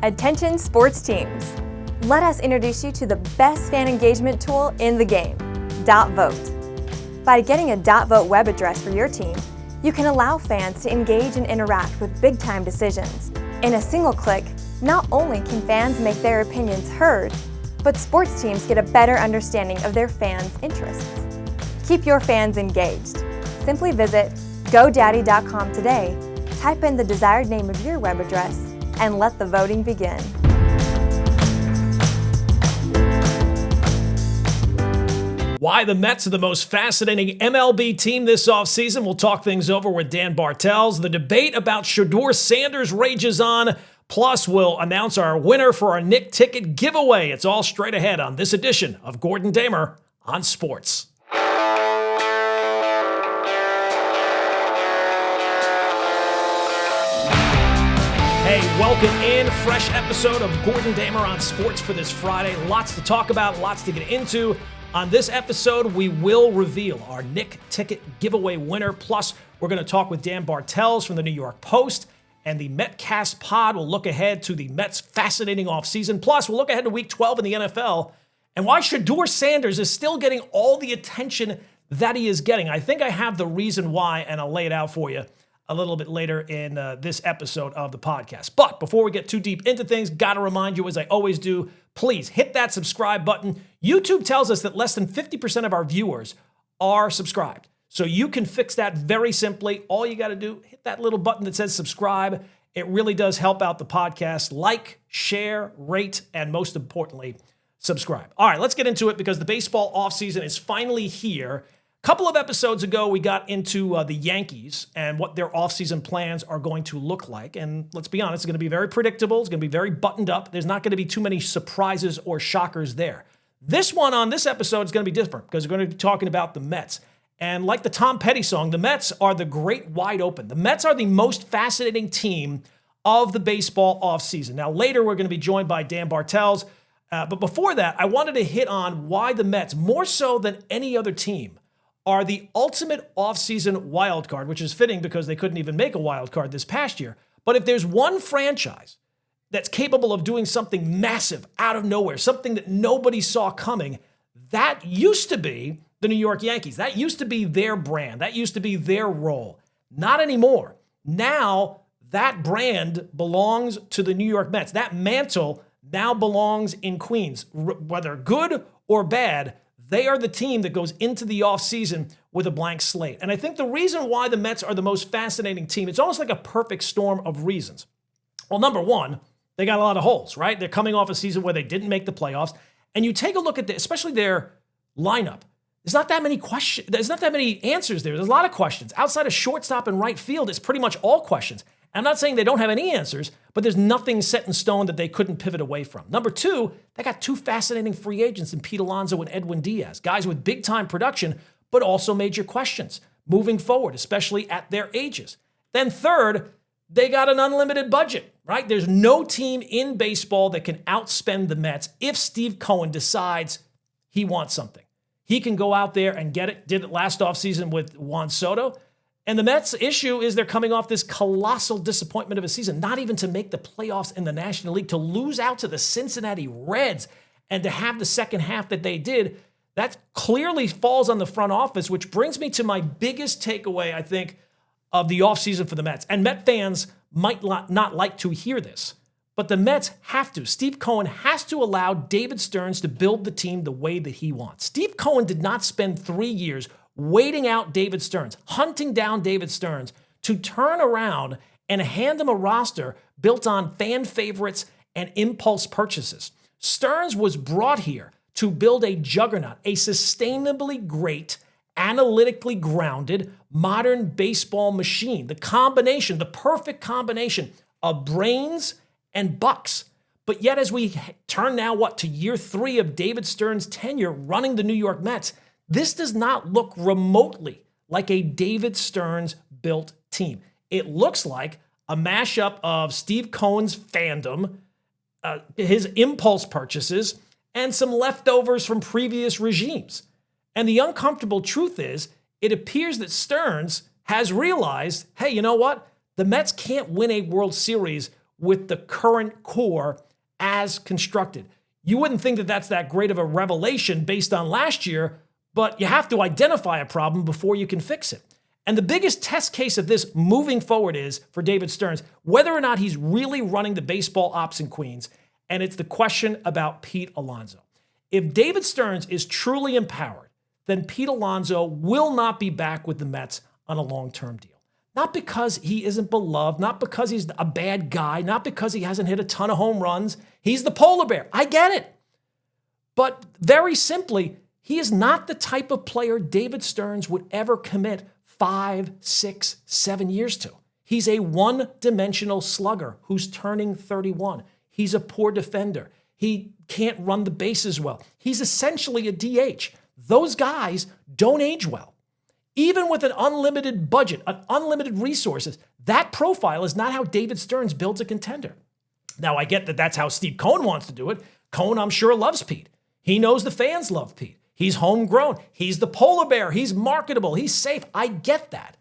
Attention sports teams. Let us introduce you to the best fan engagement tool in the game, .vote. By getting a .vote web address for your team, you can allow fans to engage and interact with big-time decisions. In a single click, not only can fans make their opinions heard, but sports teams get a better understanding of their fans' interests. Keep your fans engaged. Simply visit GoDaddy.com today, type in the desired name of your web address, and let the voting begin. Why the Mets are the most fascinating MLB team this offseason. We'll talk things over with Dan Bartels. The debate about Shedeur Sanders rages on. Plus, we'll announce our winner for our Nick ticket giveaway. It's all straight ahead on this edition of Gordon Damer on Sports. Hey, welcome in. Fresh episode of Gordon Damer on Sports for this Friday. Lots to talk about, lots to get into. On this episode, we will reveal our Nick ticket giveaway winner. Plus, we're going to talk with Dan Bartels from the New York Post. And the Metcast pod will look ahead to the Mets' fascinating offseason. Plus, we'll look ahead to Week 12 in the NFL and why Shedeur Sanders is still getting all the attention that he is getting. I think I have the reason why, and I'll lay it out for you a little bit later in this episode of the podcast. But before we get too deep into things, got to remind you, as I always do, please hit that subscribe button. YouTube tells us that less than 50% of our viewers are subscribed. So you can fix that very simply. All you got to do, hit that little button that says subscribe. It really does help out the podcast. Like, share, rate, and most importantly, subscribe. All right, let's get into it because the baseball offseason is finally here. A couple of episodes ago, we got into the Yankees and what their offseason plans are going to look like. And let's be honest, it's going to be very predictable. It's going to be very buttoned up. There's not going to be too many surprises or shockers there. This one on this episode is going to be different because we're going to be talking about the Mets. And like the Tom Petty song, the Mets are the great wide open. The Mets are the most fascinating team of the baseball offseason. Now, later, we're going to be joined by Dan Bartels. But before that, I wanted to hit on why the Mets, more so than any other team, are the ultimate offseason wild card, which is fitting because they couldn't even make a wild card this past year. But if there's one franchise that's capable of doing something massive out of nowhere, something that nobody saw coming, that used to be the New York Yankees. That used to be their brand. That used to be their role. Not anymore. Now that brand belongs to the New York Mets. That mantle now belongs in Queens. Whether good or bad, they are the team that goes into the offseason with a blank slate. And I think the reason why the Mets are the most fascinating team, it's almost like a perfect storm of reasons. Well, number one, they got a lot of holes, right? They're coming off a season where they didn't make the playoffs. And you take a look at especially their lineup. There's not that many questions. There's not that many answers there. There's a lot of questions. Outside of shortstop and right field, it's pretty much all questions. I'm not saying they don't have any answers, but there's nothing set in stone that they couldn't pivot away from. Number two, they got two fascinating free agents in Pete Alonso and Edwin Diaz, guys with big-time production, but also major questions moving forward, especially at their ages. Then third, they got an unlimited budget, right? There's no team in baseball that can outspend the Mets if Steve Cohen decides he wants something. He can go out there and get it. Did it last offseason with Juan Soto. And the Mets' issue is they're coming off this colossal disappointment of a season, not even to make the playoffs in the National League, to lose out to the Cincinnati Reds and to have the second half that they did. That clearly falls on the front office, which brings me to my biggest takeaway, I think, of the offseason for the Mets. And Met fans might not like to hear this, but the Mets have to. Steve Cohen has to allow David Stearns to build the team the way that he wants. Steve Cohen did not spend 3 years waiting out David Stearns, hunting down David Stearns to turn around and hand him a roster built on fan favorites and impulse purchases. Stearns was brought here to build a juggernaut, a sustainably great, analytically grounded, modern baseball machine. The combination, the perfect combination of brains and bucks. But yet as we turn now, to year 3 of David Stearns' tenure running the New York Mets, this does not look remotely like a David Stearns-built team. It looks like a mashup of Steve Cohen's fandom, his impulse purchases, and some leftovers from previous regimes. And the uncomfortable truth is, it appears that Stearns has realized, hey, you know what? The Mets can't win a World Series with the current core as constructed. You wouldn't think that that's that great of a revelation based on last year, but you have to identify a problem before you can fix it. And the biggest test case of this moving forward is, for David Stearns, whether or not he's really running the baseball ops in Queens, and it's the question about Pete Alonso. If David Stearns is truly empowered, then Pete Alonso will not be back with the Mets on a long-term deal. Not because he isn't beloved, not because he's a bad guy, not because he hasn't hit a ton of home runs. He's the polar bear. I get it. But very simply, he is not the type of player David Stearns would ever commit 5, 6, 7 years to. He's a one-dimensional slugger who's turning 31. He's a poor defender. He can't run the bases well. He's essentially a DH. Those guys don't age well. Even with an unlimited budget, unlimited resources, that profile is not how David Stearns builds a contender. Now, I get that that's how Steve Cohen wants to do it. Cohen, I'm sure, loves Pete. He knows the fans love Pete. He's homegrown. He's the polar bear. He's marketable. He's safe. I get that.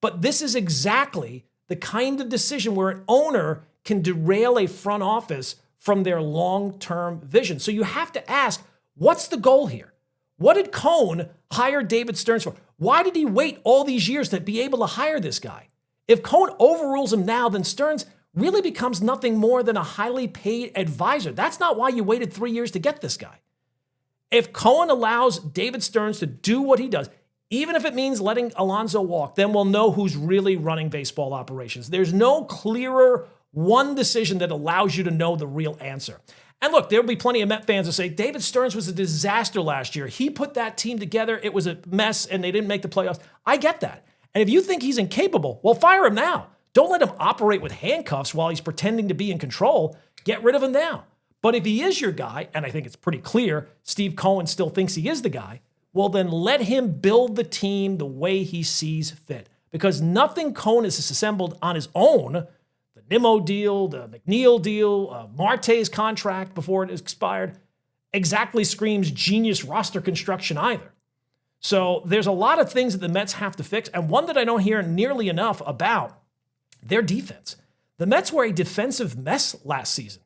But this is exactly the kind of decision where an owner can derail a front office from their long-term vision. So you have to ask, what's the goal here? What did Cohen hire David Stearns for? Why did he wait all these years to be able to hire this guy? If Cohen overrules him now, then Stearns really becomes nothing more than a highly paid advisor. That's not why you waited 3 years to get this guy. If Cohen allows David Stearns to do what he does, even if it means letting Alonso walk, then we'll know who's really running baseball operations. There's no clearer one decision that allows you to know the real answer. And look, there'll be plenty of Met fans that say, David Stearns was a disaster last year. He put that team together. It was a mess, and they didn't make the playoffs. I get that. And if you think he's incapable, well, fire him now. Don't let him operate with handcuffs while he's pretending to be in control. Get rid of him now. But if he is your guy, and I think it's pretty clear Steve Cohen still thinks he is the guy, well, then let him build the team the way he sees fit. Because nothing Cohen has assembled on his own, the Nimmo deal, the McNeil deal, Marte's contract before it expired, exactly screams genius roster construction either. So there's a lot of things that the Mets have to fix, and one that I don't hear nearly enough about, their defense. The Mets were a defensive mess last season,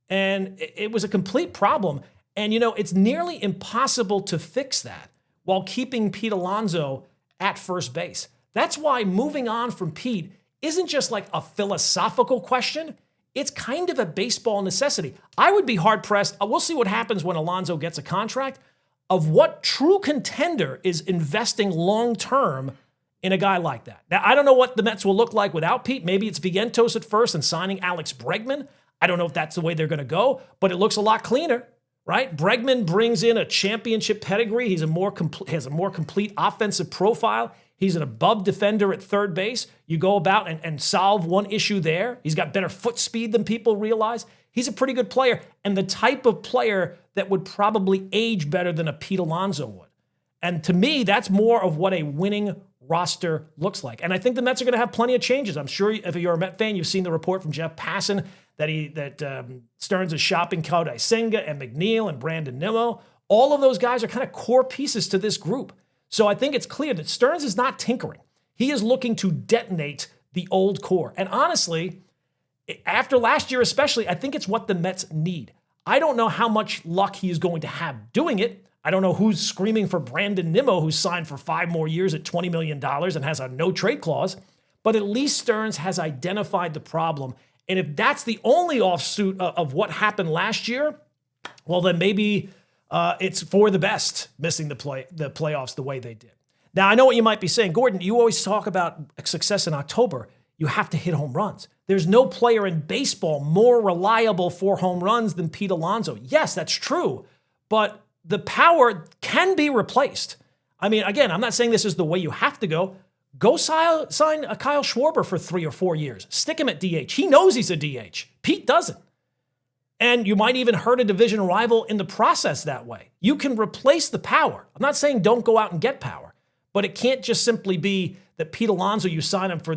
and it was a complete problem. And, it's nearly impossible to fix that while keeping Pete Alonso at first base. That's why moving on from Pete isn't just like a philosophical question. It's kind of a baseball necessity. I would be hard-pressed. We'll see what happens when Alonso gets a contract, of what true contender is investing long-term in a guy like that. Now, I don't know what the Mets will look like without Pete. Maybe it's Vientos at first and signing Alex Bregman. I don't know if that's the way they're going to go, but it looks a lot cleaner, right? Bregman brings in a championship pedigree. Has a more complete offensive profile. He's an above defender at third base. You go about and solve one issue there. He's got better foot speed than people realize. He's a pretty good player, and the type of player that would probably age better than a Pete Alonso would. And to me, that's more of what a winning roster looks like. And I think the Mets are going to have plenty of changes. I'm sure if you're a Met fan, you've seen the report from Jeff Passan that Stearns is shopping Kodai Senga and McNeil and Brandon Nimmo. All of those guys are kind of core pieces to this group. So I think it's clear that Stearns is not tinkering. He is looking to detonate the old core. And honestly, after last year especially, I think it's what the Mets need. I don't know how much luck he is going to have doing it. I don't know who's screaming for Brandon Nimmo, who's signed for 5 more years at $20 million and has a no-trade clause. But at least Stearns has identified the problem. And if that's the only offshoot of what happened last year, well, then maybe it's for the best missing the playoffs the way they did. Now, I know what you might be saying. Gordon, you always talk about success in October. You have to hit home runs. There's no player in baseball more reliable for home runs than Pete Alonso. Yes, that's true, but the power can be replaced. I mean, again, I'm not saying this is the way you have to go. Go sign a Kyle Schwarber for 3 or 4 years. Stick him at DH. He knows he's a DH. Pete doesn't. And you might even hurt a division rival in the process that way. You can replace the power. I'm not saying don't go out and get power, but it can't just simply be that Pete Alonso, you sign him for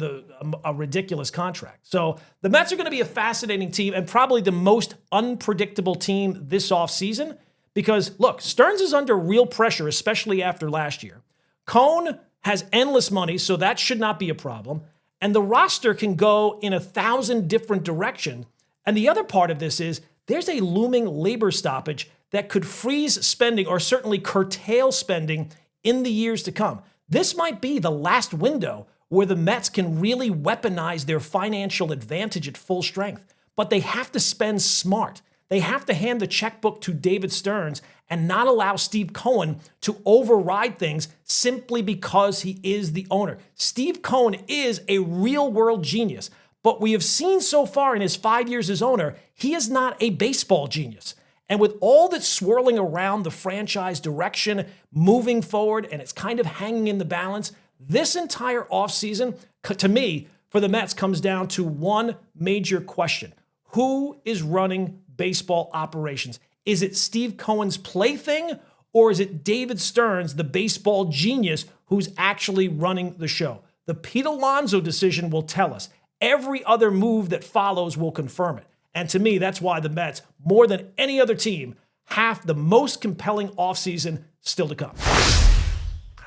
a ridiculous contract. So the Mets are going to be a fascinating team and probably the most unpredictable team this offseason because, look, Stearns is under real pressure, especially after last year. Cohen has endless money, so that should not be a problem. And the roster can go in 1,000 different directions. And the other part of this is there's a looming labor stoppage that could freeze spending or certainly curtail spending in the years to come. This might be the last window where the Mets can really weaponize their financial advantage at full strength. But they have to spend smart. They have to hand the checkbook to David Stearns and not allow Steve Cohen to override things simply because he is the owner. Steve Cohen is a real-world genius, but we have seen so far in his 5 years as owner, he is not a baseball genius. And with all that's swirling around the franchise direction, moving forward, and it's kind of hanging in the balance, this entire offseason, to me, for the Mets, comes down to one major question. Who is running baseball operations? Is it Steve Cohen's plaything, or is it David Stearns, the baseball genius, who's actually running the show? The Pete Alonso decision will tell us. Every other move that follows will confirm it. And to me, that's why the Mets, more than any other team, have the most compelling offseason still to come.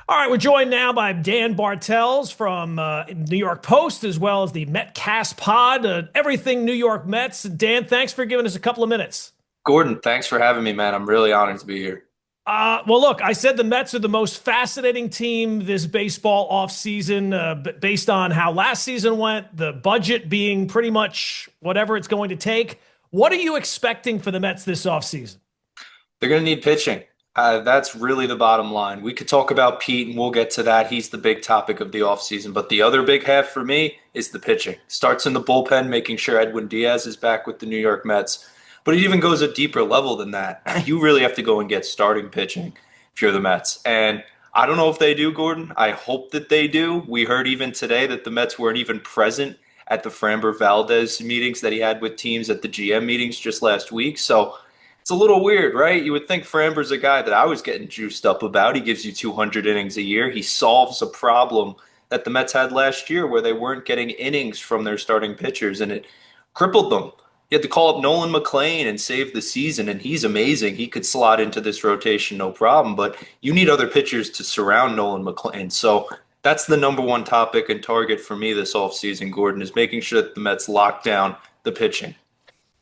All right, we're joined now by Dan Bartels from New York Post, as well as the Metcast Pod, everything New York Mets. Dan, thanks for giving us a couple of minutes. Gordon, thanks for having me, man. I'm really honored to be here. Well, look, I said the Mets are the most fascinating team this baseball offseason, based on how last season went, the budget being pretty much whatever it's going to take. What are you expecting for the Mets this offseason? They're going to need pitching. That's really the bottom line. We could talk about Pete, and we'll get to that. He's the big topic of the offseason. But the other big half for me is the pitching. Starts in the bullpen, making sure Edwin Diaz is back with the New York Mets. But it even goes a deeper level than that. You really have to go and get starting pitching if you're the Mets. And I don't know if they do, Gordon. I hope that they do. We heard even today that the Mets weren't even present at the Framber Valdez meetings that he had with teams at the GM meetings just last week. So it's a little weird, right? You would think Framber's a guy that I was getting juiced up about. He gives you 200 innings a year. He solves a problem that the Mets had last year where they weren't getting innings from their starting pitchers, and it crippled them. You had to call up Nolan McLean and save the season, and he's amazing. He could slot into this rotation, no problem, but you need other pitchers to surround Nolan McLean. So that's the number one topic and target for me this offseason, Gordon, is making sure that the Mets lock down the pitching.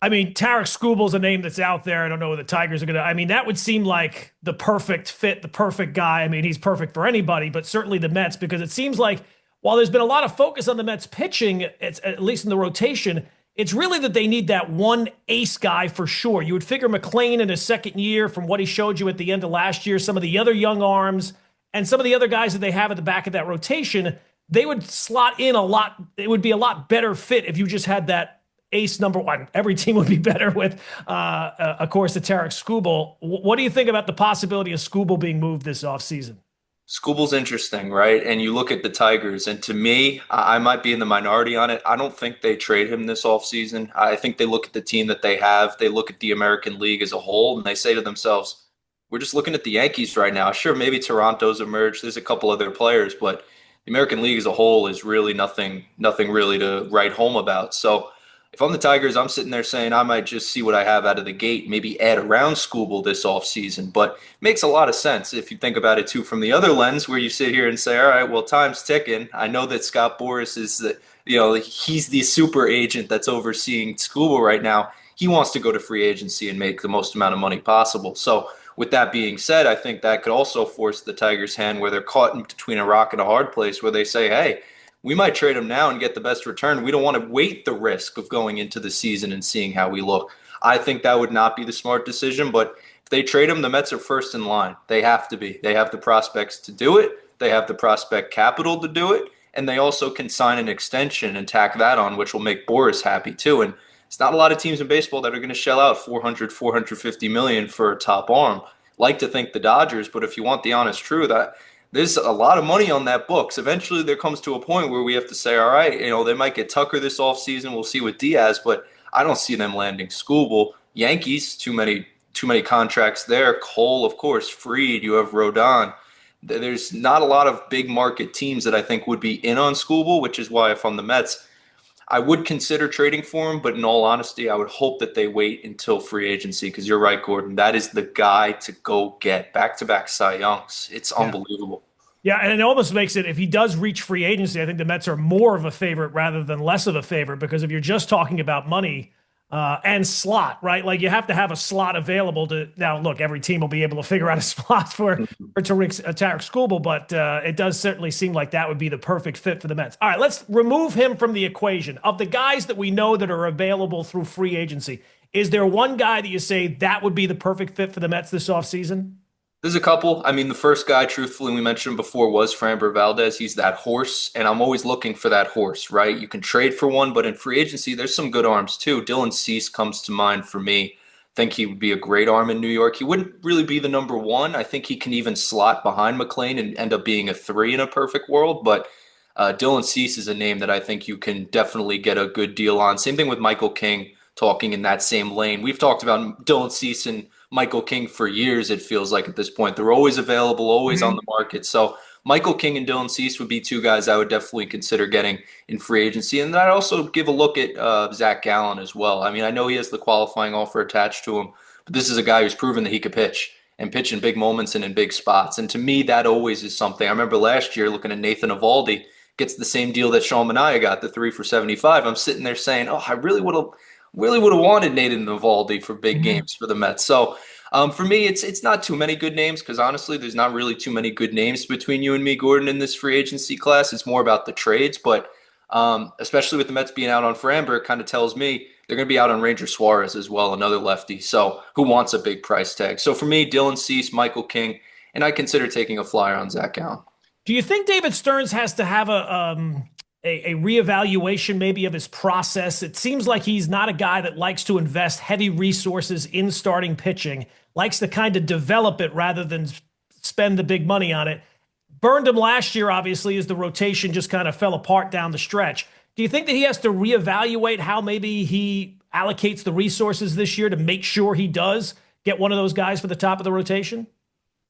I mean, Tarek Skubal's a name that's out there. I don't know what the Tigers are going to. I mean, that would seem like the perfect fit, the perfect guy. I mean, he's perfect for anybody, but certainly the Mets, because it seems like while there's been a lot of focus on the Mets pitching, it's, at least in the rotation, it's really that they need that one ace guy for sure. You would figure McLean in his second year, from what he showed you at the end of last year, some of the other young arms and some of the other guys that they have at the back of that rotation, they would slot in a lot. It would be a lot better fit if you just had that ace number one. Every team would be better with, of course, the Tarek Skubal. What do you think about the possibility of Skubal being moved this offseason? Skubal's interesting, right? And you look at the Tigers, and to me, I might be in the minority on it. I don't think they trade him this offseason. I think they look at the team that they have. They look at the American League as a whole, and they say to themselves, we're just looking at the Yankees right now. Sure, maybe Toronto's emerged. There's a couple other players, but the American League as a whole is really nothing really to write home about. So if I'm the Tigers, I'm sitting there saying I might just see what I have out of the gate, maybe add around Skubal this offseason. But it makes a lot of sense if you think about it, too, from the other lens where you sit here and say, all right, well, time's ticking. I know that Scott Boras is he's the super agent that's overseeing Skubal right now. He wants to go to free agency and make the most amount of money possible. So with that being said, I think that could also force the Tigers' hand where they're caught in between a rock and a hard place where they say, hey, we might trade him now and get the best return. We don't want to weight the risk of going into the season and seeing how we look. I think that would not be the smart decision, but if they trade him, the Mets are first in line. They have to be. They have the prospects to do it. They have the prospect capital to do it. And they also can sign an extension and tack that on, which will make Boras happy too. And it's not a lot of teams in baseball that are going to shell out $450 million for a top arm. Like to think the Dodgers, but if you want the honest truth, there's a lot of money on that books. Eventually, there comes to a point where we have to say, all right, they might get Tucker this offseason. We'll see with Diaz, but I don't see them landing Skubal. Yankees, too many contracts there. Cole, of course, Fried. You have Rodon. There's not a lot of big market teams that I think would be in on Skubal, which is why if I'm the Mets, I would consider trading for him. But in all honesty, I would hope that they wait until free agency because you're right, Gordon. That is the guy to go get back-to-back Cy Youngs. It's unbelievable. Yeah, and it almost makes it, if he does reach free agency, I think the Mets are more of a favorite rather than less of a favorite, because if you're just talking about money and slot, right? Like you have to have a slot available to, now look, every team will be able to figure out a slot for Tarek Skubal, but it does certainly seem like that would be the perfect fit for the Mets. All right, let's remove him from the equation. Of the guys that we know that are available through free agency, is there one guy that you say that would be the perfect fit for the Mets this offseason? There's a couple. I mean, the first guy, truthfully, we mentioned him before was Framber Valdez. He's that horse, and I'm always looking for that horse, right? You can trade for one, but in free agency, there's some good arms too. Dylan Cease comes to mind for me. I think he would be a great arm in New York. He wouldn't really be the number one. I think he can even slot behind McClain and end up being a three in a perfect world, but Dylan Cease is a name that I think you can definitely get a good deal on. Same thing with Michael King, talking in that same lane. We've talked about Dylan Cease and Michael King for years, it feels like at this point. They're always available, always on the market. So Michael King and Dylan Cease would be two guys I would definitely consider getting in free agency. And I'd also give a look at Zach Gallen as well. I mean, I know he has the qualifying offer attached to him, but this is a guy who's proven that he could pitch and pitch in big moments and in big spots. And to me, that always is something. I remember last year looking at Nathan Eovaldi, gets the same deal that Sean Manaea got, the 3 for 75. I'm sitting there saying, oh, I really would have wanted Nathan Eovaldi for big games for the Mets. So for me, it's not too many good names, because honestly, there's not really too many good names between you and me, Gordon, in this free agency class. It's more about the trades, but especially with the Mets being out on Framber, it kind of tells me they're going to be out on Ranger Suarez as well, another lefty. So who wants a big price tag? So for me, Dylan Cease, Michael King, and I consider taking a flyer on Zach Gallen. Do you think David Stearns has to have a reevaluation maybe of his process? It seems like he's not a guy that likes to invest heavy resources in starting pitching, likes to kind of develop it rather than spend the big money on it. Burned him last year, obviously, as the rotation just kind of fell apart down the stretch. Do you think that he has to reevaluate how maybe he allocates the resources this year to make sure he does get one of those guys for the top of the rotation?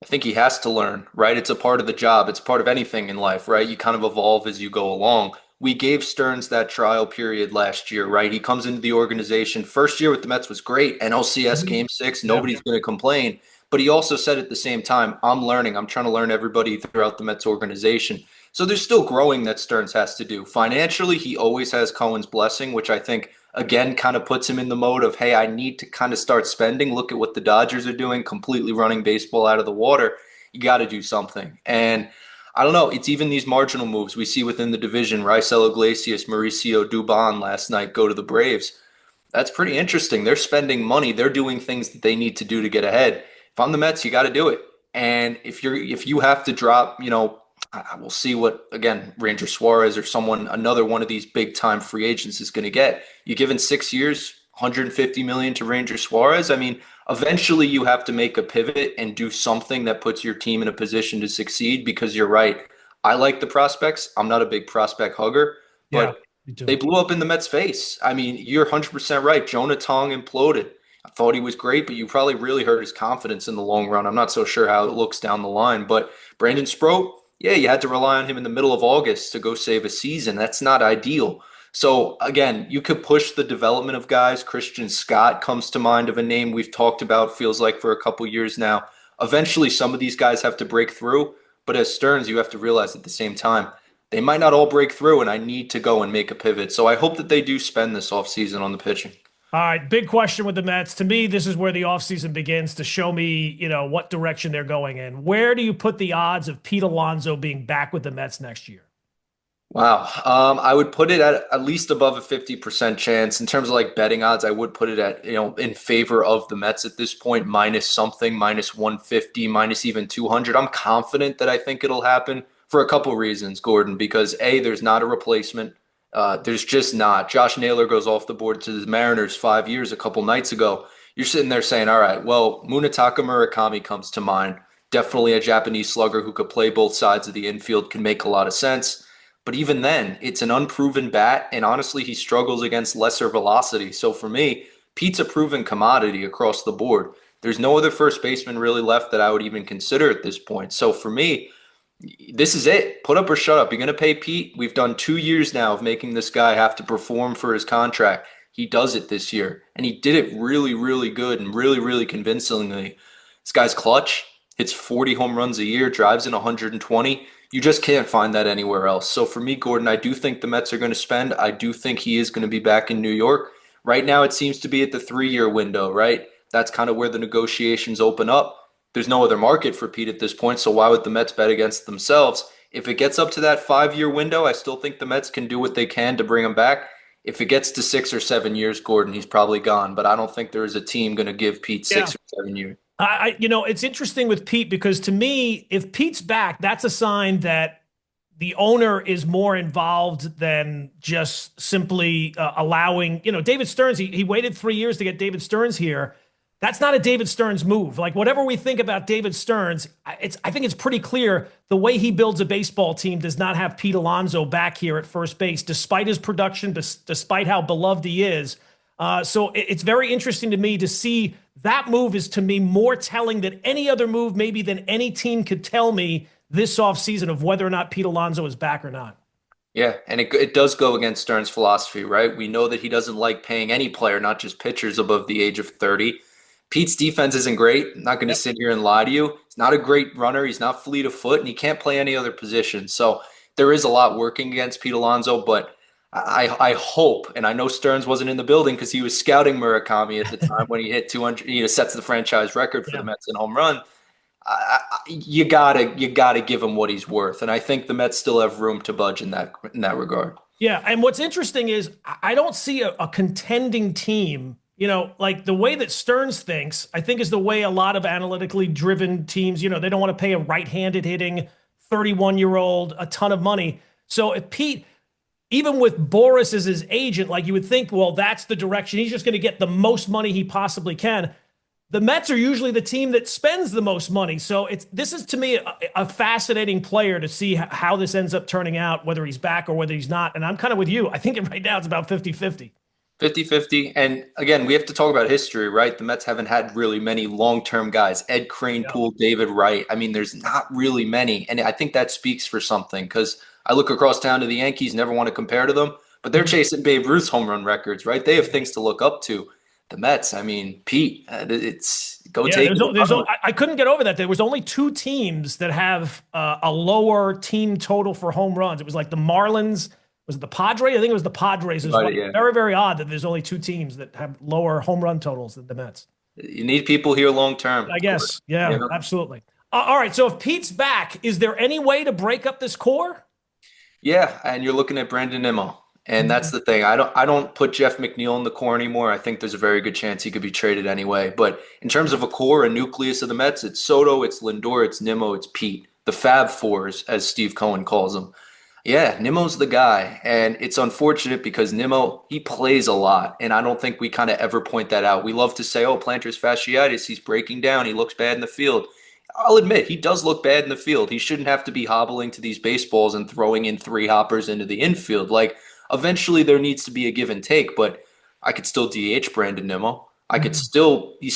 I think he has to learn, right? It's a part of the job. It's part of anything in life, right? You kind of evolve as you go along. We gave Stearns that trial period last year, right? He comes into the organization. First year with the Mets was great. NLCS Game 6, nobody's going to complain. But he also said at the same time, I'm learning. I'm trying to learn everybody throughout the Mets organization. So there's still growing that Stearns has to do. Financially, he always has Cohen's blessing, which I think, again, kind of puts him in the mode of, hey, I need to kind of start spending. Look at what the Dodgers are doing, completely running baseball out of the water. You got to do something. And I don't know. It's even these marginal moves we see within the division. Raisel Iglesias, Mauricio Dubon last night go to the Braves. That's pretty interesting. They're spending money. They're doing things that they need to do to get ahead. If I'm the Mets, you got to do it. And if you have to drop, we'll see what, again, Ranger Suarez or another one of these big time free agents is going to get. You're given 6 years, $150 million to Ranger Suarez. I mean, eventually you have to make a pivot and do something that puts your team in a position to succeed, because you're right. I like the prospects. I'm not a big prospect hugger, but they blew up in the Mets' face. I mean, you're 100% right. Jonah Tong imploded. I thought he was great, but you probably really hurt his confidence in the long run. I'm not so sure how it looks down the line, but Brandon Sproat, yeah, you had to rely on him in the middle of August to go save a season. That's not ideal. So again, you could push the development of guys. Christian Scott comes to mind of a name we've talked about, feels like, for a couple years now. Eventually, some of these guys have to break through, but as Stearns, you have to realize at the same time, they might not all break through, and I need to go and make a pivot. So I hope that they do spend this offseason on the pitching. All right, big question with the Mets. To me, this is where the offseason begins to show me, what direction they're going in. Where do you put the odds of Pete Alonso being back with the Mets next year? Wow. I would put it at least above a 50% chance. In terms of like betting odds, I would put it at, in favor of the Mets at this point, minus something, minus 150, minus even 200. I'm confident that I think it'll happen for a couple reasons, Gordon, because A, there's not a replacement. There's just not. Josh Naylor goes off the board to the Mariners 5 years a couple nights ago. You're sitting there saying, all right, well, Munetaka Murakami comes to mind. Definitely a Japanese slugger who could play both sides of the infield, can make a lot of sense. But even then, it's an unproven bat, and honestly, he struggles against lesser velocity. So for me, Pete's a proven commodity across the board. There's no other first baseman really left that I would even consider at this point. So for me, this is it. Put up or shut up. You're going to pay Pete. We've done 2 years now of making this guy have to perform for his contract. He does it this year, and he did it really, really good and really, really convincingly. This guy's clutch, hits 40 home runs a year, drives in 120. You just can't find that anywhere else. So for me, Gordon, I do think the Mets are going to spend. I do think he is going to be back in New York. Right now, it seems to be at the 3-year window, right? That's kind of where the negotiations open up. There's no other market for Pete at this point, so why would the Mets bet against themselves? If it gets up to that 5-year window, I still think the Mets can do what they can to bring him back. If it gets to 6 or 7 years, Gordon, he's probably gone. But I don't think there is a team going to give Pete Yeah. 6 or 7 years. It's interesting with Pete because to me, if Pete's back, that's a sign that the owner is more involved than just simply allowing, David Stearns, he waited 3 years to get David Stearns here. That's not a David Stearns move. Like whatever we think about David Stearns, I think it's pretty clear the way he builds a baseball team does not have Pete Alonso back here at first base, despite his production, despite how beloved he is. So it's very interesting to me to see that move is to me more telling than any other move, maybe than any team could tell me this offseason of whether or not Pete Alonso is back or not. Yeah, and it does go against Stern's philosophy, right? We know that he doesn't like paying any player, not just pitchers, above the age of 30. Pete's defense isn't great. I'm not going to sit here and lie to you. He's not a great runner. He's not fleet of foot, and he can't play any other position. So there is a lot working against Pete Alonso, but I hope, and I know Stearns wasn't in the building because he was scouting Murakami at the time when he hit 200, sets the franchise record for the Mets in home run. You gotta give him what he's worth, and I think the Mets still have room to budge in that regard. Yeah, and what's interesting is I don't see a contending team. Like the way that Stearns thinks, I think is the way a lot of analytically driven teams. They don't want to pay a right-handed hitting 31-year-old a ton of money. So if Pete, even with Boris as his agent, like you would think, well, that's the direction. He's just going to get the most money he possibly can. The Mets are usually the team that spends the most money. So this is to me a fascinating player to see how this ends up turning out, whether he's back or whether he's not. And I'm kind of with you. I think right now it's about 50-50. 50-50. And again, we have to talk about history, right? The Mets haven't had really many long-term guys. Ed Kranepool, David Wright. I mean, there's not really many. And I think that speaks for something because I look across town to the Yankees, never want to compare to them, but they're chasing Babe Ruth's home run records, right? They have things to look up to. The Mets, I mean, Pete, it's go take it. I couldn't get over that. There was only two teams that have a lower team total for home runs. It was like the Marlins. Was it the Padres? I think it was the Padres as well. Yeah. Very, very odd that there's only two teams that have lower home run totals than the Mets. You need people here long term. I guess. Yeah, absolutely. All right. So if Pete's back, is there any way to break up this core? Yeah, and you're looking at Brandon Nimmo. And that's the thing. I don't put Jeff McNeil in the core anymore. I think there's a very good chance he could be traded anyway. But in terms of a core, a nucleus of the Mets, it's Soto, it's Lindor, it's Nimmo, it's Pete. The Fab Fours, as Steve Cohen calls them. Yeah, Nimmo's the guy. And it's unfortunate because Nimmo, he plays a lot. And I don't think we kind of ever point that out. We love to say, oh, plantar fasciitis, he's breaking down. He looks bad in the field. I'll admit, he does look bad in the field. He shouldn't have to be hobbling to these baseballs and throwing in 3 hoppers into the infield. Like, eventually there needs to be a give and take, but I could still DH Brandon Nimmo. He's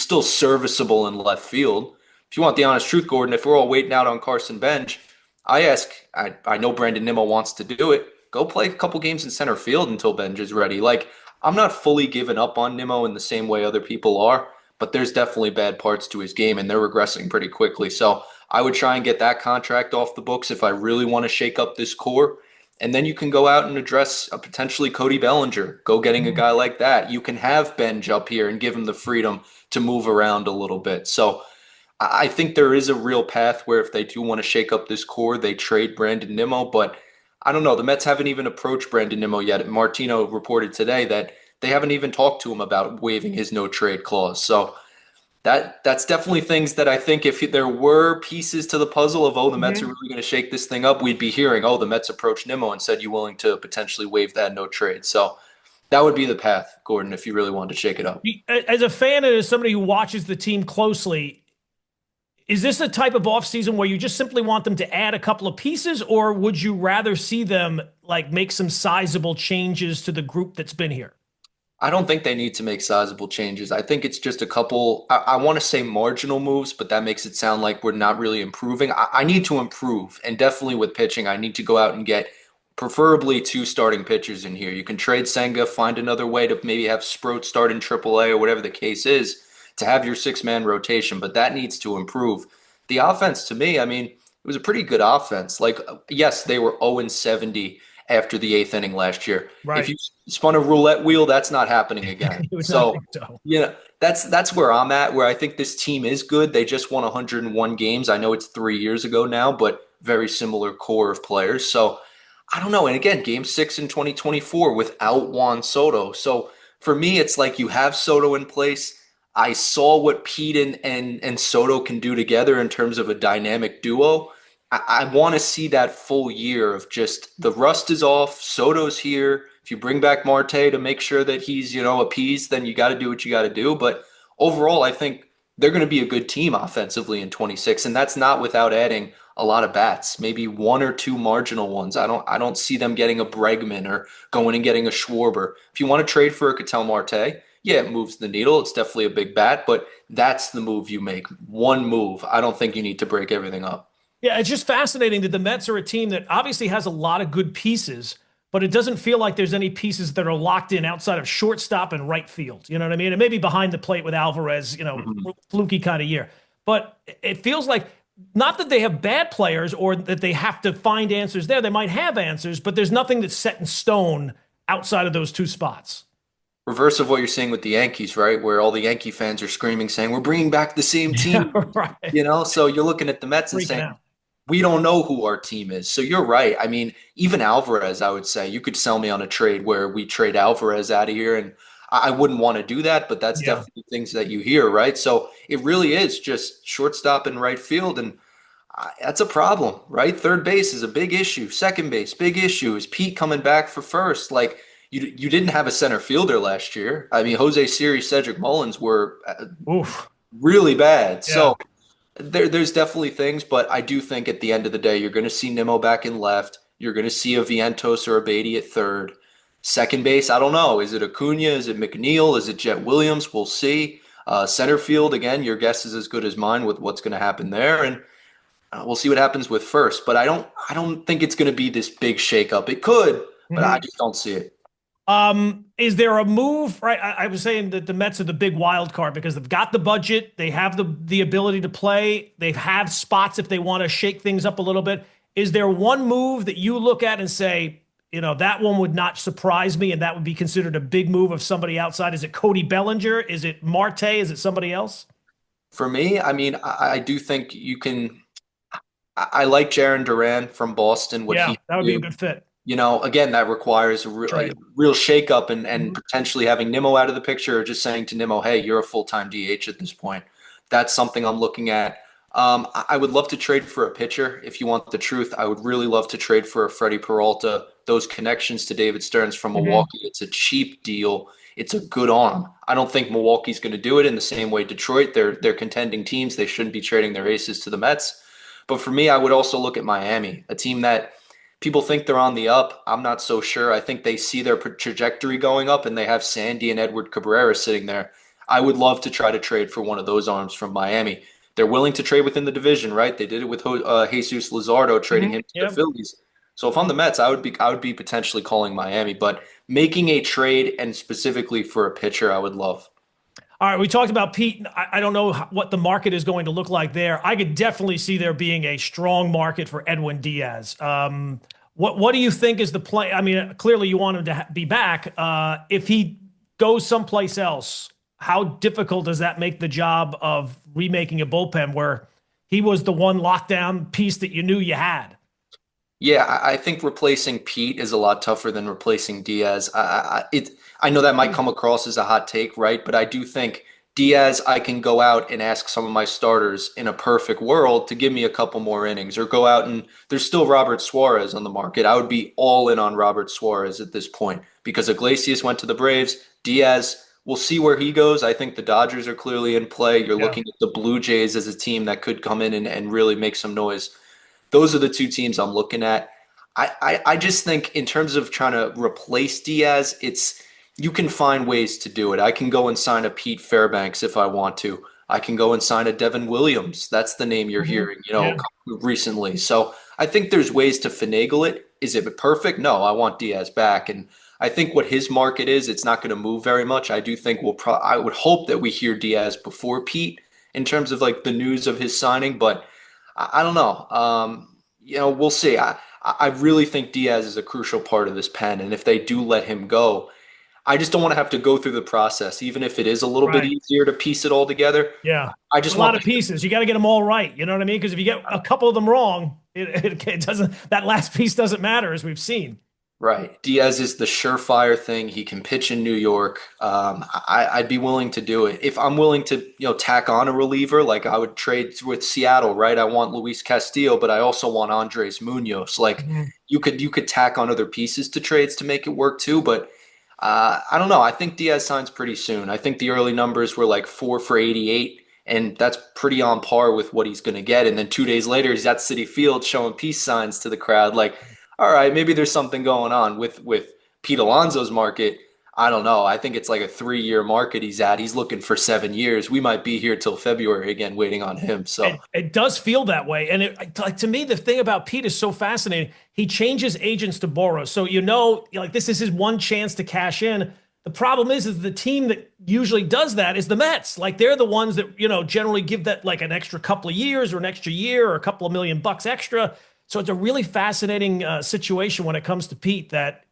still serviceable in left field. If you want the honest truth, Gordon, if we're all waiting out on Carson Bench, I know Brandon Nimmo wants to do it. Go play a couple games in center field until Benj is ready. Like, I'm not fully giving up on Nimmo in the same way other people are, but there's definitely bad parts to his game, and they're regressing pretty quickly. So I would try and get that contract off the books if I really want to shake up this core. And then you can go out and address a potentially Cody Bellinger. Go getting a guy like that. You can have Benj up here and give him the freedom to move around a little bit. So I think there is a real path where if they do want to shake up this core, they trade Brandon Nimmo. But I don't know. The Mets haven't even approached Brandon Nimmo yet. Martino reported today that they haven't even talked to him about waiving his no-trade clause. So that's definitely things that I think if there were pieces to the puzzle of, the Mets are really going to shake this thing up, we'd be hearing, the Mets approached Nimmo and said, you willing to potentially waive that no trade. So that would be the path, Gordon, if you really wanted to shake it up. As a fan and as somebody who watches the team closely, is this a type of offseason where you just simply want them to add a couple of pieces, or would you rather see them like make some sizable changes to the group that's been here? I don't think they need to make sizable changes. I think it's just a couple, I want to say marginal moves, but that makes it sound like we're not really improving. I need to improve, and definitely with pitching, I need to go out and get preferably 2 starting pitchers in here. You can trade Senga, find another way to maybe have Sproat start in AAA or whatever the case is to have your 6-man rotation, but that needs to improve. The offense, to me, I mean, was a pretty good offense. Like, yes, they were 0-70 after the eighth inning last year. If Right. you spun a roulette wheel, that's not happening again. You would not So, think so. that's where I'm at, where I think this team is good. They just won 101 games. I know it's 3 years ago now, but very similar core of players. So I don't know. And again, game six in 2024 without Juan Soto. So for me, it's like you have Soto in place. I saw what Pete and Soto can do together in terms of a dynamic duo. I want to see that full year of just the rust is off. Soto's here. If you bring back Marte to make sure that he's, appeased, then you got to do what you got to do. But overall, I think they're going to be a good team offensively in 26, and that's not without adding a lot of bats, maybe one or two marginal ones. I don't see them getting a Bregman or going and getting a Schwarber. If you want to trade for a Ketel Marte, yeah, it moves the needle. It's definitely a big bat, but that's the move you make. One move. I don't think you need to break everything up. Yeah, it's just fascinating that the Mets are a team that obviously has a lot of good pieces, but it doesn't feel like there's any pieces that are locked in outside of shortstop and right field. You know what I mean? And maybe behind the plate with Alvarez, Mhm. fluky kind of year. But it feels like not that they have bad players or that they have to find answers there. They might have answers, but there's nothing that's set in stone outside of those two spots. Reverse of what you're seeing with the Yankees, right? Where all the Yankee fans are screaming, saying, we're bringing back the same Yeah, team. right. So you're looking at the Mets and Freaking saying, out. we don't know who our team is. So you're right. I mean, even Alvarez, I would say you could sell me on a trade where we trade Alvarez out of here, and I wouldn't want to do that, but that's Yeah. definitely things that you hear, right? So it really is just shortstop and right field, and that's a problem, right? Third base is a big issue. Second base, big issue. Is Pete coming back for first? Like you didn't have a center fielder last year. I mean, Jose Siri, Cedric Mullins were Oof. really bad. Yeah. So there's definitely things, but I do think at the end of the day, you're going to see Nimmo back in left. You're going to see a Vientos or a Beatty at third. Second base, I don't know. Is it Acuna? Is it McNeil? Is it Jet Williams? We'll see. Center field, again, your guess is as good as mine with what's going to happen there, and we'll see what happens with first. But I don't think it's going to be this big shakeup. It could, but I Mhm. just don't see it. Is there a move? Right, I was saying that the Mets are the big wild card because they've got the budget, they have the ability to play, they have spots if they want to shake things up a little bit. Is there one move that you look at and say, that one would not surprise me, and that would be considered a big move of somebody outside? Is it Cody Bellinger? Is it Marte? Is it somebody else? For me, I mean, I do think you can. I like Jaron Duran from Boston, what Yeah, he that can would be a do. good fit. Again, that requires a Trade. real shakeup and Mhm. potentially having Nimmo out of the picture or just saying to Nimmo, hey, you're a full-time DH at this point. That's something I'm looking at. I would love to trade for a pitcher. If you want the truth, I would really love to trade for a Freddie Peralta. Those connections to David Stearns from Mhm. Milwaukee, it's a cheap deal. It's a good arm. I don't think Milwaukee's going to do it in the same way Detroit. They're contending teams. They shouldn't be trading their aces to the Mets. But for me, I would also look at Miami, a team that people think they're on the up. I'm not so sure. I think they see their trajectory going up, and they have Sandy and Edward Cabrera sitting there. I would love to try to trade for one of those arms from Miami. They're willing to trade within the division, right? They did it with Jesus Luzardo, trading Mhm. him to the Yeah. Phillies. So if I'm the Mets, I would be potentially calling Miami, but making a trade and specifically for a pitcher, I would love. All right, we talked about Pete. I don't know what the market is going to look like there. I could definitely see there being a strong market for Edwin Diaz. What do you think is the play? I mean, clearly you want him to be back. If he goes someplace else, how difficult does that make the job of remaking a bullpen where he was the one lockdown piece that you knew you had? Yeah, I think replacing Pete is a lot tougher than replacing Diaz. I know that might come across as a hot take, right? But I do think Diaz, I can go out and ask some of my starters in a perfect world to give me a couple more innings, or go out and there's still Robert Suarez on the market. I would be all in on Robert Suarez at this point because Iglesias went to the Braves. Diaz, we'll see where he goes. I think the Dodgers are clearly in play. You're Yeah. looking at the Blue Jays as a team that could come in and really make some noise. Those are the two teams I'm looking at. I just think in terms of trying to replace Diaz, it's you can find ways to do it. I can go and sign a Pete Fairbanks if I want to. I can go and sign a Devin Williams. That's the name you're Mhm. hearing, Yeah. recently. So I think there's ways to finagle it. Is it perfect? No, I want Diaz back. And I think what his market is, it's not going to move very much. I do think I would hope that we hear Diaz before Pete in terms of like the news of his signing, but I don't know. We'll see. I really think Diaz is a crucial part of this pen, and if they do let him go, I just don't want to have to go through the process, even if it is a little bit Right. easier to piece it all together. Yeah. I It's a just lot want of pieces. You got to get them all right. You know what I mean? Because if you get a couple of them wrong, it doesn't, that last piece doesn't matter, as we've seen. Right. Diaz is the surefire thing. He can pitch in New York. I'd be willing to do it. If I'm willing to, tack on a reliever, like I would trade with Seattle, right? I want Luis Castillo, but I also want Andres Munoz. Like Mhm. you could tack on other pieces to trades to make it work too, but I don't know. I think Diaz signs pretty soon. I think the early numbers were like 4 for 88, and that's pretty on par with what he's going to get. And then 2 days later, he's at Citi Field showing peace signs to the crowd. Like, all right, maybe there's something going on with Pete Alonso's market. I don't know. I think it's like a 3-year market he's at. He's looking for 7 years. We might be here till February again, waiting on him. So It does feel that way. And like to me, the thing about Pete is so fascinating. He changes agents to Boros. So, like this is his one chance to cash in. The problem is the team that usually does that is the Mets. Like they're the ones that, generally give that like an extra couple of years or an extra year or a couple of $1,000,000 extra. So it's a really fascinating situation when it comes to Pete that,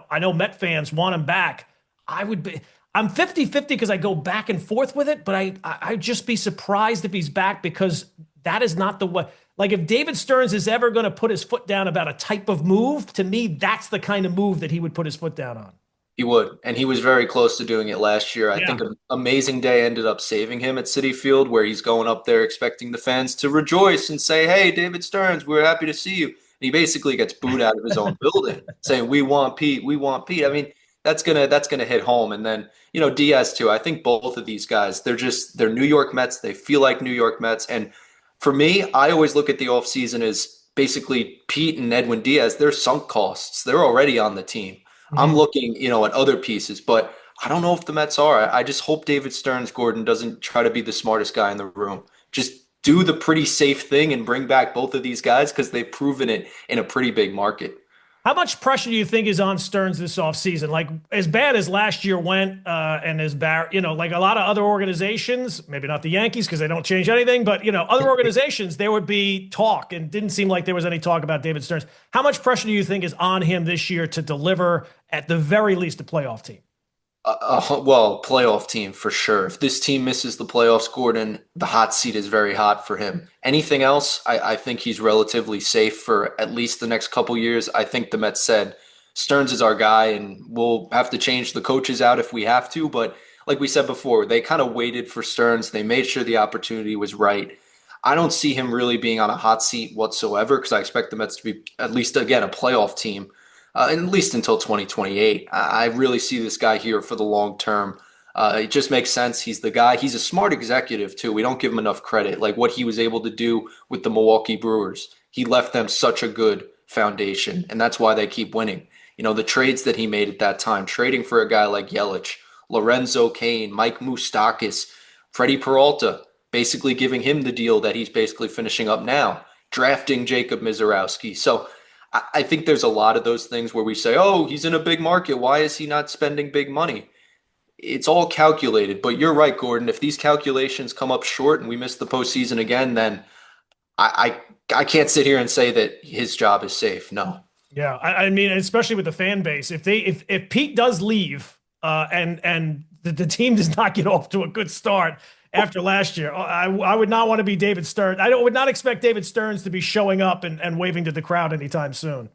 I know Met fans want him back. I'm 50-50 because I go back and forth with it, but I'd just be surprised if he's back because that is not the way. Like if David Stearns is ever going to put his foot down about a type of move, to me, that's the kind of move that he would put his foot down on. he would, and he was very close to doing it last year. I Yeah. think Amazing Day ended up saving him at Citi Field, where he's going up there expecting the fans to rejoice and say, "Hey, David Stearns, we're happy to see you." And he basically gets booed out of his own building, saying, "We want Pete, we want Pete." I mean, that's gonna hit home. And then Diaz too. I think both of these guys, they're New York Mets. They feel like New York Mets. And for me, I always look at the offseason as basically Pete and Edwin Diaz. They're sunk costs. They're already on the team. I'm Mhm. looking, at other pieces, but I don't know if the Mets are. I just hope David Stearns, Gordon, doesn't try to be the smartest guy in the room. Just do the pretty safe thing and bring back both of these guys because they've proven it in a pretty big market. How much pressure do you think is on Stearns this offseason? Like as bad as last year went, and as bad, like a lot of other organizations, maybe not the Yankees because they don't change anything, but other organizations, there would be talk, and didn't seem like there was any talk about David Stearns. How much pressure do you think is on him this year to deliver at the very least a playoff team? Well, playoff team for sure. If this team misses the playoffs, Gordon, the hot seat is very hot for him. Anything else, I think he's relatively safe for at least the next couple years. I think the Mets said Stearns is our guy, and we'll have to change the coaches out if we have to. But like we said before, they kind of waited for Stearns. They made sure the opportunity was right. I don't see him really being on a hot seat whatsoever because I expect the Mets to be at least again a playoff team, and at least until 2028. I really see this guy here for the long term. It just makes sense. He's the guy. He's a smart executive too. We don't give him enough credit. Like what he was able to do with the Milwaukee Brewers, he left them such a good foundation, and that's why they keep winning. The trades that he made at that time, trading for a guy like Yelich, Lorenzo Cain, Mike Moustakas, Freddie Peralta, basically giving him the deal that he's basically finishing up now, drafting Jacob Mizorowski. So I think there's a lot of those things where we say, oh, he's in a big market. Why is he not spending big money? It's all calculated. But you're right, Gordon. If these calculations come up short and we miss the postseason again, then I can't sit here and say that his job is safe. No. Yeah, I mean, especially with the fan base, if Pete does leave, and the team does not get off to a good start after last year, I would not want to be David Stearns. Would not expect David Stearns to be showing up and waving to the crowd anytime soon.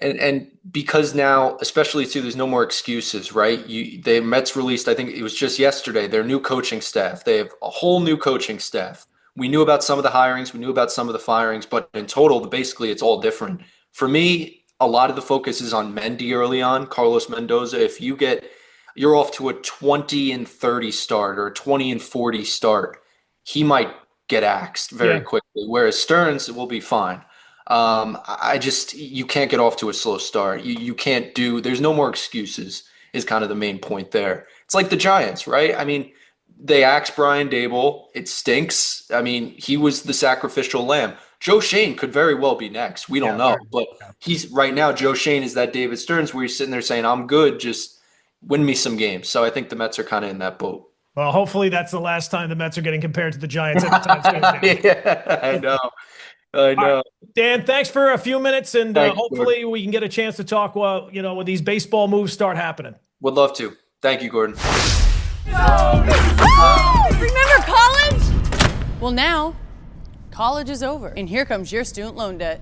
And because now, especially too, there's no more excuses, right? The Mets released, I think it was just yesterday, their new coaching staff. They have a whole new coaching staff. We knew about some of the hirings, we knew about some of the firings, but in total, basically, it's all different. For me, a lot of the focus is on Mendy early on, Carlos Mendoza. If you're off to a 20-30 start or a 20-40 start, he might get axed very Yeah. quickly. Whereas Stearns will be fine. You can't get off to a slow start. You can't there's no more excuses is kind of the main point there. It's like the Giants, right? I mean, they axed Brian Dable. It stinks. I mean, he was the sacrificial lamb. Joe Shane could very well be next. We don't Yeah, know. very- But he's right now, Joe Shane is that David Stearns where he's sitting there saying, I'm good, just win me some games. So I think the Mets are kind of in that boat. Well, hopefully that's the last time the Mets are getting compared to the Giants anytime soon. Yeah, I know. I All right, know. Dan, thanks for a few minutes, and Thanks, Gordon. hopefully we can get a chance to talk while, when these baseball moves start happening. Would love to. Thank you, Gordon. Remember college? Well, now, college is over, and here comes your student loan debt.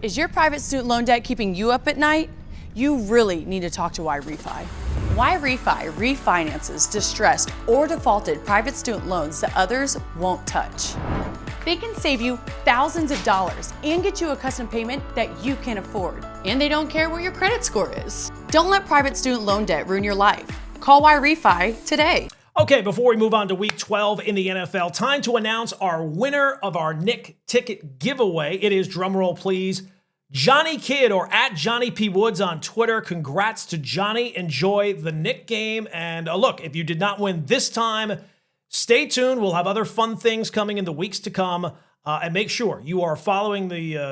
Is your private student loan debt keeping you up at night? You really need to talk to YRefi. YRefi refinances distressed or defaulted private student loans that others won't touch. They can save you thousands of dollars and get you a custom payment that you can afford. And they don't care what your credit score is. Don't let private student loan debt ruin your life. Call YRefi today. Okay, before we move on to Week 12 in the NFL, time to announce our winner of our Nick Ticket giveaway. It is, drumroll please, Johnny Kidd, or at Johnny P. Woods on Twitter. Congrats to Johnny. Enjoy the Nick game. And look, if you did not win this time, stay tuned. We'll have other fun things coming in the weeks to come. And make sure you are following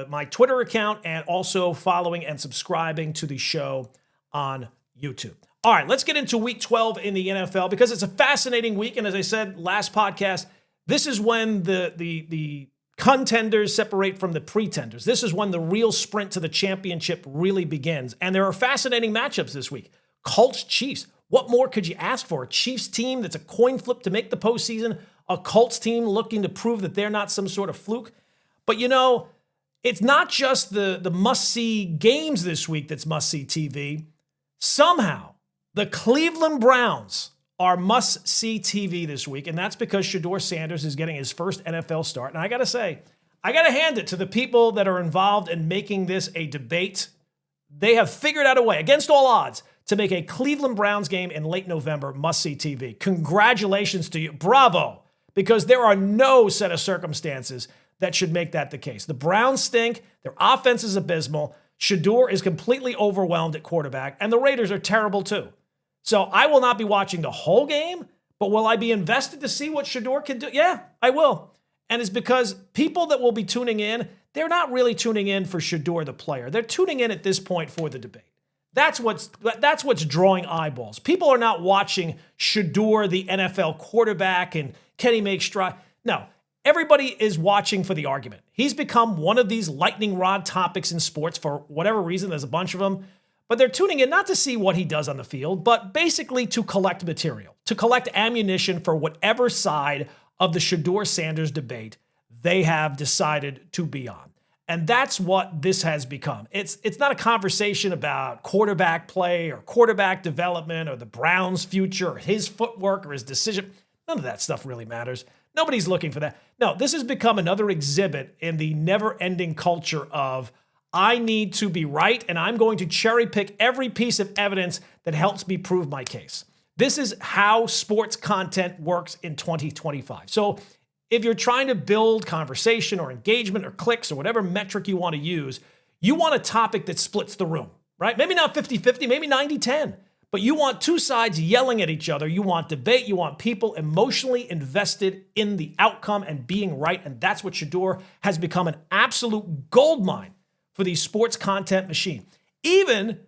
my Twitter account and also following and subscribing to the show on YouTube. All right, let's get into Week 12 in the NFL because it's a fascinating week. And as I said last podcast, this is when the contenders separate from the pretenders. This is when the real sprint to the championship really begins. And there are fascinating matchups this week. Colts, Chiefs. What more could you ask for? A Chiefs team that's a coin flip to make the postseason, a Colts team looking to prove that they're not some sort of fluke. But it's not just the must-see games this week that's must-see TV. Somehow, the Cleveland Browns are must-see TV this week, and that's because Shedeur Sanders is getting his first NFL start. And I got to say, I got to hand it to the people that are involved in making this a debate. They have figured out a way, against all odds, to make a Cleveland Browns game in late November must-see TV. Congratulations to you. Bravo. Because there are no set of circumstances that should make that the case. The Browns stink. Their offense is abysmal. Shedeur is completely overwhelmed at quarterback, and the Raiders are terrible too. So I will not be watching the whole game, but will I be invested to see what Shedeur can do? Yeah, I will. And it's because people that will be tuning in, they're not really tuning in for Shedeur the player. They're tuning in at this point for the debate. That's what's drawing eyeballs. People are not watching Shedeur the NFL quarterback and can he make stride? No, everybody is watching for the argument. He's become one of these lightning rod topics in sports for whatever reason. There's a bunch of them. But they're tuning in not to see what he does on the field, but basically to collect material, to collect ammunition for whatever side of the Shedeur Sanders debate they have decided to be on. And that's what this has become. It's not a conversation about quarterback play or quarterback development or the Browns' future or his footwork or his decision. None of that stuff really matters. Nobody's looking for that. No, this has become another exhibit in the never-ending culture of I need to be right, and I'm going to cherry pick every piece of evidence that helps me prove my case. This is how sports content works in 2025. So if you're trying to build conversation or engagement or clicks or whatever metric you want to use, you want a topic that splits the room, right? Maybe not 50-50, maybe 90-10, but you want two sides yelling at each other. You want debate. You want people emotionally invested in the outcome and being right, and that's what Shedeur has become, an absolute goldmine for the sports content machine, even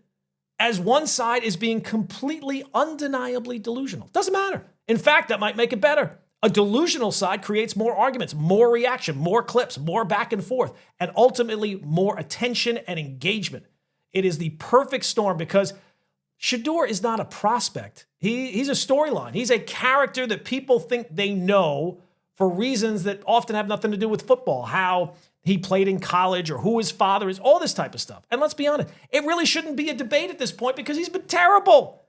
as one side is being completely undeniably delusional. Doesn't matter. In fact, that might make it better. A delusional side creates more arguments, more reaction, more clips, more back and forth, and ultimately more attention and engagement. It is the perfect storm because Shedeur is not a prospect. He's a storyline. He's a character that people think they know for reasons that often have nothing to do with football, how he played in college or who his father is, all this type of stuff. And let's be honest, it really shouldn't be a debate at this point because he's been terrible.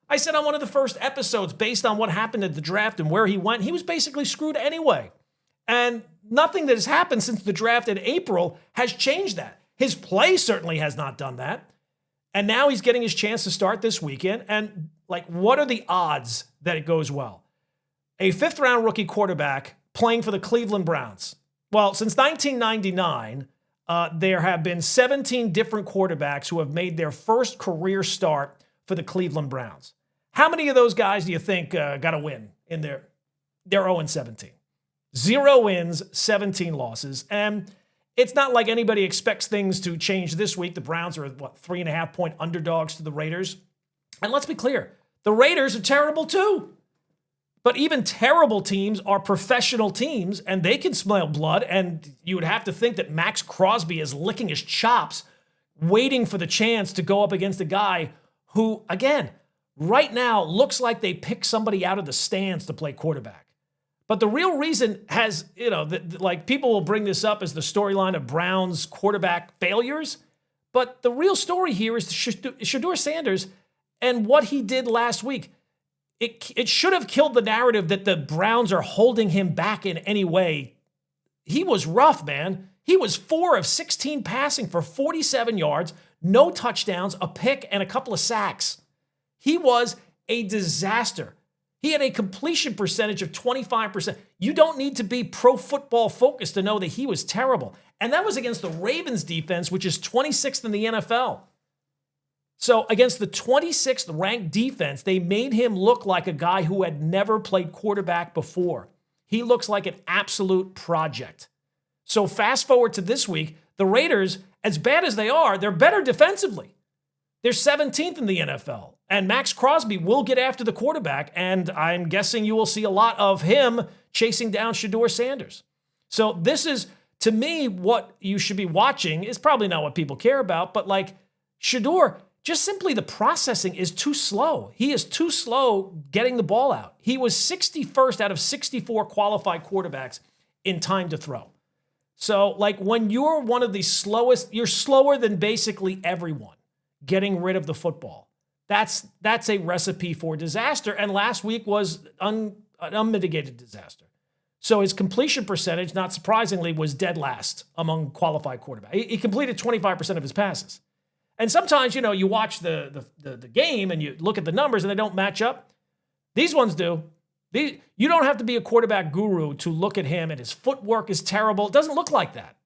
I said on one of the first episodes, based on what happened at the draft and where he went, he was basically screwed anyway. And nothing that has happened since the draft in April has changed that. His play certainly has not done that. And now he's getting his chance to start this weekend. And what are the odds that it goes well? A fifth-round rookie quarterback playing for the Cleveland Browns. Well, since 1999, there have been 17 different quarterbacks who have made their first career start for the Cleveland Browns. How many of those guys do you think got a win in their 0-17? 0 wins, 17 losses. And it's not like anybody expects things to change this week. The Browns are, 3.5-point underdogs to the Raiders. And let's be clear, the Raiders are terrible too. But even terrible teams are professional teams, and they can smell blood, and you would have to think that Max Crosby is licking his chops, waiting for the chance to go up against a guy who, again, right now looks like they picked somebody out of the stands to play quarterback. But the real reason has, like people will bring this up as the storyline of Browns quarterback failures. But the real story here is Shedeur Sanders and what he did last week. It should have killed the narrative that the Browns are holding him back in any way. He was rough, man. He was 4 of 16 passing for 47 yards, no touchdowns, a pick, and a couple of sacks. He was a disaster. He had a completion percentage of 25%. You don't need to be pro football focused to know that he was terrible. And that was against the Ravens defense, which is 26th in the NFL. So against the 26th ranked defense, they made him look like a guy who had never played quarterback before. He looks like an absolute project. So fast forward to this week, the Raiders, as bad as they are, they're better defensively. They're 17th in the NFL. And Max Crosby will get after the quarterback, and I'm guessing you will see a lot of him chasing down Shedeur Sanders. So this is, to me, what you should be watching. Is probably not what people care about, but like Shedeur, just simply the processing is too slow. He is too slow getting the ball out. He was 61st out of 64 qualified quarterbacks in time to throw. So like when you're one of the slowest, you're slower than basically everyone getting rid of the football. That's a recipe for disaster. And last week was an unmitigated disaster. So his completion percentage, not surprisingly, was dead last among qualified quarterbacks. He completed 25% of his passes. And sometimes, you watch the game and you look at the numbers and they don't match up. These ones do. You don't have to be a quarterback guru to look at him, and his footwork is terrible. It doesn't look like that.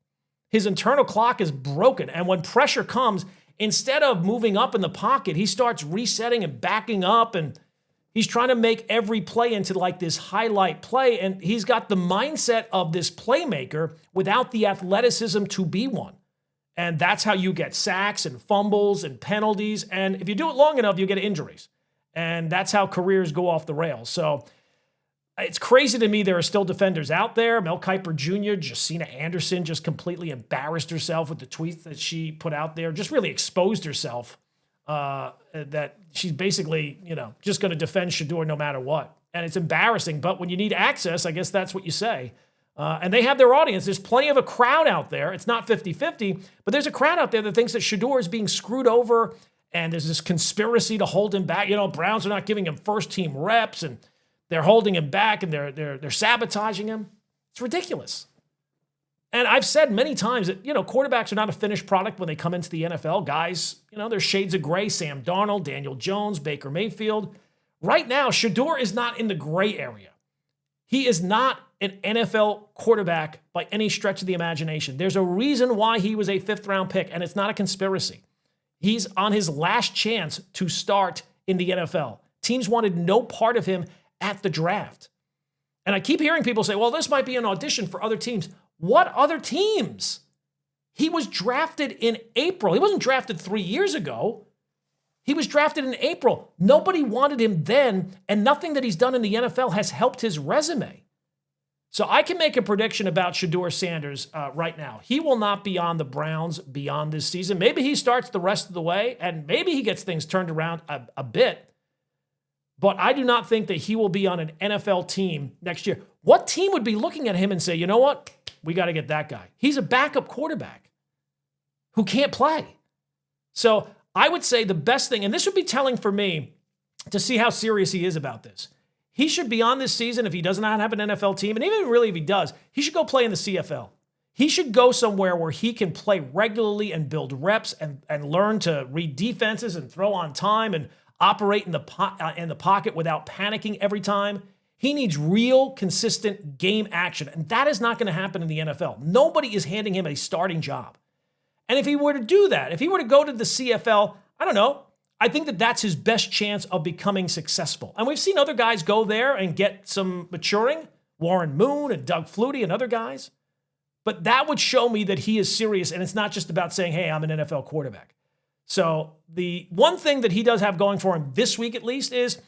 His internal clock is broken. And when pressure comes, instead of moving up in the pocket, he starts resetting and backing up, and he's trying to make every play into like this highlight play. And he's got the mindset of this playmaker without the athleticism to be one. And that's how you get sacks and fumbles and penalties. And if you do it long enough, you get injuries. And that's how careers go off the rails. So it's crazy to me there are still defenders out there. Mel Kiper Jr., Josina Anderson just completely embarrassed herself with the tweets that she put out there, just really exposed herself that she's basically, just going to defend Shedeur no matter what. And it's embarrassing. But when you need access, I guess that's what you say. And they have their audience. There's plenty of a crowd out there. It's not 50-50, but there's a crowd out there that thinks that Shedeur is being screwed over, and there's this conspiracy to hold him back. Browns are not giving him first-team reps, and they're holding him back, and they're sabotaging him. It's ridiculous. And I've said many times that, quarterbacks are not a finished product when they come into the NFL. Guys, there's shades of gray. Sam Darnold, Daniel Jones, Baker Mayfield. Right now, Shedeur is not in the gray area. He is not an NFL quarterback by any stretch of the imagination. There's a reason why he was a 5th-round pick, and it's not a conspiracy. He's on his last chance to start in the NFL. Teams wanted no part of him at the draft. And I keep hearing people say, well, this might be an audition for other teams. What other teams? He was drafted in April. He wasn't drafted 3 years ago. He was drafted in April. Nobody wanted him then, and nothing that he's done in the NFL has helped his resume. So I can make a prediction about Shedeur Sanders right now. He will not be on the Browns beyond this season. Maybe he starts the rest of the way, and maybe he gets things turned around a bit. But I do not think that he will be on an NFL team next year. What team would be looking at him and say, you know what? We got to get that guy. He's a backup quarterback who can't play. So I would say the best thing, and this would be telling for me to see how serious he is about this. He should be on this season if he does not have an NFL team, and even really if he does, he should go play in the CFL. He should go somewhere where he can play regularly and build reps and learn to read defenses and throw on time and operate in the pocket without panicking every time. He needs real, consistent game action, and that is not going to happen in the NFL. Nobody is handing him a starting job. And if he were to do that, if he were to go to the CFL, I don't know, I think that that's his best chance of becoming successful. And we've seen other guys go there and get some maturing, Warren Moon and Doug Flutie and other guys. But that would show me that he is serious, and it's not just about saying, hey, I'm an NFL quarterback. So the one thing that he does have going for him this week at least is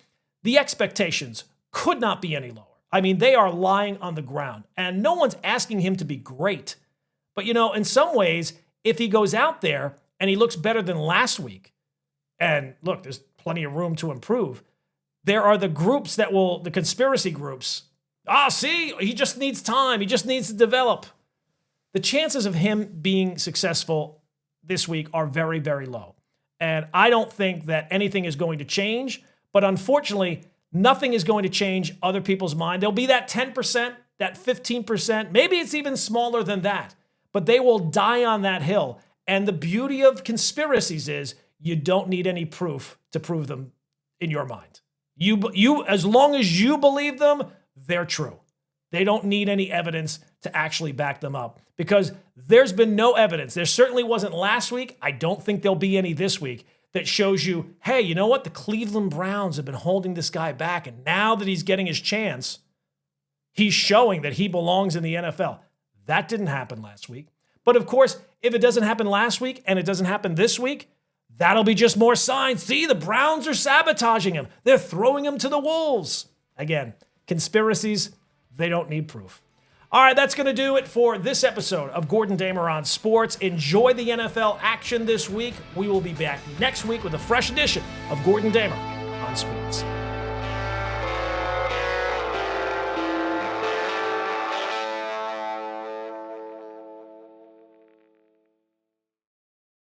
the expectations could not be any lower. I mean, they are lying on the ground, and no one's asking him to be great. But, in some ways, if he goes out there and he looks better than last week, and look, there's plenty of room to improve, there are the groups the conspiracy groups. See, he just needs time. He just needs to develop. The chances of him being successful this week are very, very low. And I don't think that anything is going to change. But unfortunately, nothing is going to change other people's mind. There'll be that 10%, that 15%. Maybe it's even smaller than that. But they will die on that hill. And the beauty of conspiracies is you don't need any proof to prove them in your mind. You as long as you believe them, they're true. They don't need any evidence to actually back them up because there's been no evidence. There certainly wasn't last week. I don't think there'll be any this week that shows you, hey, you know what? The Cleveland Browns have been holding this guy back, and now that he's getting his chance, he's showing that he belongs in the NFL. That didn't happen last week. But of course, if it doesn't happen last week and it doesn't happen this week, that'll be just more signs. See, the Browns are sabotaging him. They're throwing him to the wolves. Again, conspiracies, they don't need proof. All right, that's going to do it for this episode of Gordon Damer on Sports. Enjoy the NFL action this week. We will be back next week with a fresh edition of Gordon Damer on Sports.